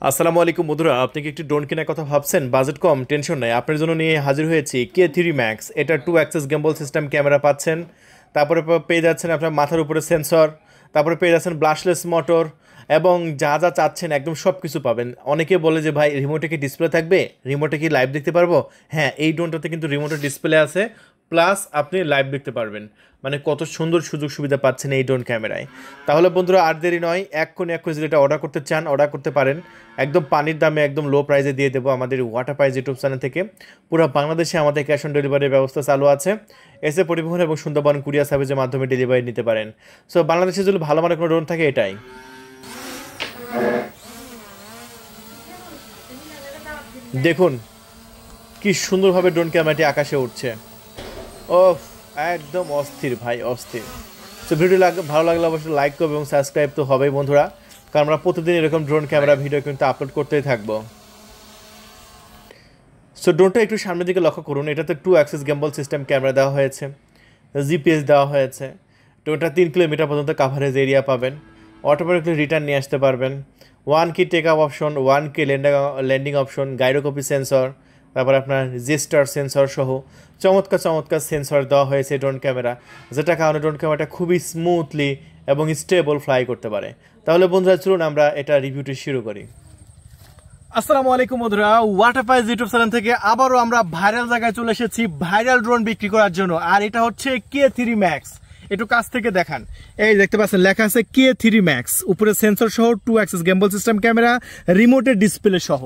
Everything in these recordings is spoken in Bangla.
আসসালামু আলাইকুম বন্ধুরা, আপনি কি একটি ড্রোন কেনার কথা ভাবছেন? বাজেট কম, টেনশন নাই, আপনার জন্য নিয়ে হাজির হয়েছি K3 Max। এটা 2 অ্যাক্সেস গিম্বল সিস্টেম ক্যামেরা পাচ্ছেন। তারপরে পেয়ে যাচ্ছেন আপনার মাথার উপরে সেন্সর, তারপরে পেয়ে যাচ্ছেন ব্লাশলেস মোটর, এবং যা যা চাচ্ছেন একদম সব কিছু পাবেন। অনেকে বলে যে ভাই রিমোটে কি ডিসপ্লে থাকবে, রিমোটে কি লাইভ দেখতে পারবো? হ্যাঁ, এই ড্রোনটাতে কিন্তু রিমোটের ডিসপ্লে আছে, প্লাস আপনি লাইভ দেখতে পারবেন। মানে কত সুন্দর সুযোগ সুবিধা পাচ্ছেন এই ড্রোন ক্যামেরায়। তাহলে বন্ধুরা আর দেরি নয়, এক্ষুনি যেটা অর্ডার করতে চান অর্ডার করতে পারেন। একদম পানির দামে একদম লো প্রাইসে দিয়ে দেবো আমাদের ওয়াটার প্রাইজ ইউটিউব চ্যানেল থেকে। পুরো বাংলাদেশে আমাদের ক্যাশ অন ডেলিভারির ব্যবস্থা চালু আছে। এসে পরিবহন এবং সুন্দরবন কুরিয়ার সার্ভিসের মাধ্যমে ডেলিভারি নিতে পারেন। সো বাংলাদেশে যদি ভালো মানের কোনো ড্রোন থাকে এটাই। দেখুন কি সুন্দরভাবে ড্রোন ক্যামেরাটি আকাশে উঠছে। ও, একদম অস্থির ভাই, অস্থির। সো ভিডিও ভালো লাগলে অবশ্যই লাইক করবে এবং সাবস্ক্রাইব তো হবেই বন্ধুরা, কারণ আমরা প্রতিদিন এরকম ড্রোন ক্যামেরা ভিডিও কিন্তু আপলোড করতেই থাকবো। সো ড্রোনটা একটু সামনের দিকে লক্ষ্য করুন। এটাতে 2 অ্যাক্সেস গিম্বল সিস্টেম ক্যামেরা দেওয়া হয়েছে, জিপিএস দেওয়া হয়েছে। ড্রোনটা 3 কিলোমিটার পর্যন্ত কাভারেজ এরিয়া পাবেন। অটোমেটিকলি রিটার্ন নিয়ে আসতে পারবেন। 1 কি টেক আপ অপশন, 1 কি ল্যান্ডিং অপশন, গাইরোস্কোপি সেন্সর, তারপর আপনার জিস্টার সেন্সর সহ চমৎকার চমৎকার সেন্সর দেওয়া হয়েছে ড্রোন ক্যামেরা, যেটা কারণে ড্রোন ক্যামেরাটা খুবই স্মুথলি এবং স্টেবল ফ্লাই করতে পারে। তাহলে বন্ধুরা চলুন আমরা এটা রিভিউটি শুরু করি। আসসালামু আলাইকুম বন্ধুরা, ওয়াটার প্রাইজ ইউটিউব চ্যানেল থেকে আবারও আমরা ভাইরাল জায়গায় চলে এসেছি ভাইরাল ড্রোন বিক্রি করার জন্য। আর এটা হচ্ছে K3 Max। একটু কাছ থেকে দেখান, এই দেখতে পাচ্ছেন লেখা আছে K3 Max, উপরে সেন্সর সহ 2 অ্যাক্সেস গিম্বল সিস্টেম ক্যামেরা, রিমোটের ডিসপ্লে সহ।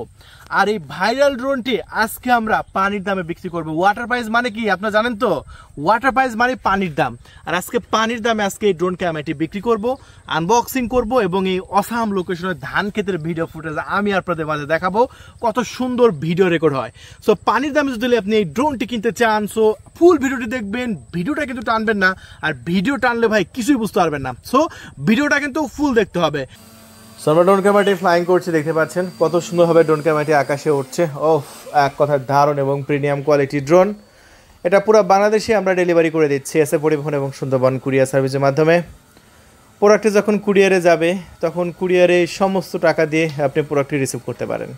আর এই ভাইরাল ড্রোনটি আজকে আমরা পানির দামে বিক্রি করব। ওয়াটার প্রাইজ মানে কি আপনারা জানেন তো? ওয়াটার প্রাইজ মানে পানির দাম। আর আজকে পানির দামে আজকে এই ড্রোন ক্যামেরাটি বিক্রি করব, আনবক্সিং করব, এবং এই অসাম লোকেশনের ধান ক্ষেতের ভিডিও ফুটেজ আমি আপনাদের মাঝে দেখাবো। কত সুন্দর ভিডিও রেকর্ড হয়। সো পানির দামে যদি আপনি এই ড্রোনটি কিনতে চান, সো ফুল ভিডিওটি দেখবেন, ভিডিওটা কিন্তু টানবেন না। আর ভিডিও টানলে ভাই কিছুই বুঝতে পারবেন না। সো ভিডিওটা কিন্তু ফুল দেখতে হবে। সো আমরা ড্রোন ক্যামেরাটি ফ্লাইং করছি, দেখতে পাচ্ছেন কত সুন্দরভাবে ড্রোন ক্যামেরাটি আকাশে উঠছে। ও, এক কথায় দারুণ এবং প্রিমিয়াম কোয়ালিটি ড্রোন। এটা পুরো বাংলাদেশে আমরা ডেলিভারি করে দিচ্ছি এসে পরিবহন এবং সুন্দরবন কুরিয়ার সার্ভিসের মাধ্যমে। প্রোডাক্টটি যখন কুরিয়ারে যাবে তখন কুরিয়ারে সমস্ত টাকা দিয়ে আপনি প্রোডাক্টটি রিসিভ করতে পারেন।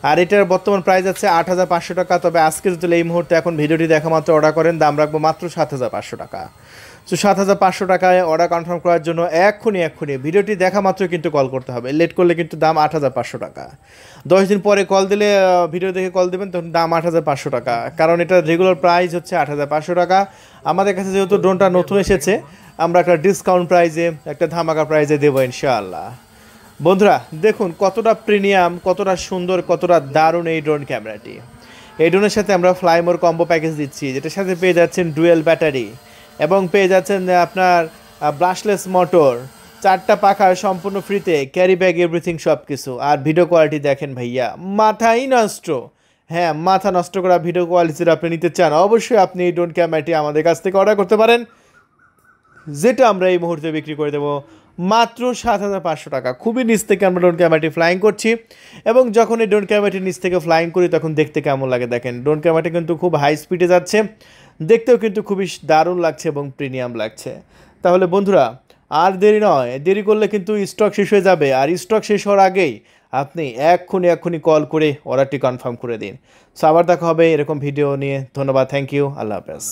আর এটার বর্তমান প্রাইস আছে 8,500 টাকা। তবে আজকে যদি এই মুহূর্তে এখন ভিডিওটি দেখা মাত্র অর্ডার করেন, দাম রাখবো মাত্র 7,500 টাকা। সো 7,500 টাকায় অর্ডার কনফার্ম করার জন্য এক্ষুনি ভিডিওটি দেখা মাত্র কিন্তু কল করতে হবে। লেট করলে কিন্তু দাম 8,500 টাকা। 10 দিন পরে কল দিলে, ভিডিও দেখে কল দেবেন, তখন দাম 8,500 টাকা। কারণ এটা রেগুলার প্রাইস হচ্ছে 8,500 টাকা। আমাদের কাছে যেহেতু ড্রোনটা নতুন এসেছে, আমরা একটা ডিসকাউন্ট প্রাইজে, একটা ধামাকা প্রাইজে দেবো ইনশাআল্লাহ। বন্ধুরা দেখুন কতটা প্রিমিয়াম, কতটা সুন্দর, কতটা দারুণ এই ড্রোন ক্যামেরাটি। এই ড্রোনের সাথে আমরা ফ্লাইমোর কম্বো প্যাকেজ দিচ্ছি, যেটার সাথে পেয়ে যাচ্ছেন ডুয়েল ব্যাটারি, এবং পেয়ে যাচ্ছেন আপনার ব্লাশলেস মোটর, 4টা পাখা সম্পূর্ণ ফ্রিতে, ক্যারি ব্যাগ, এভরিথিং সব কিছু। আর ভিডিও কোয়ালিটি দেখেন ভাইয়া, মাথাই নষ্ট। হ্যাঁ, মাথা নষ্ট করা ভিডিও কোয়ালিটি আপনি নিতে চান, অবশ্যই আপনি এই ড্রোন ক্যামেরাটি আমাদের কাছ থেকে অর্ডার করতে পারেন, যেটা আমরা এই মুহূর্তে বিক্রি করে দেবো মাত্র 7,500 টাকা। খুবই নিচ থেকে আমরা ড্রোন ক্যামেরাটি ফ্লাইং করছি, এবং যখন এই ড্রোন ক্যামেরাটি নিচ থেকে ফ্লাইং করি তখন দেখতে কেমন লাগে দেখেন। ড্রোন ক্যামেরাটি কিন্তু খুব হাই স্পিডে যাচ্ছে, দেখতেও কিন্তু খুবই দারুণ লাগছে এবং প্রিমিয়াম লাগছে। তাহলে বন্ধুরা আর দেরি নয়, দেরি করলে কিন্তু স্টক শেষ হয়ে যাবে। আর স্টক শেষ হওয়ার আগেই আপনি এক্ষুনি কল করে অর্ডারটি কনফার্ম করে দিন। সো আবার দেখা হবে এরকম ভিডিও নিয়ে। ধন্যবাদ, থ্যাংক ইউ, আল্লাহ হাফেজ।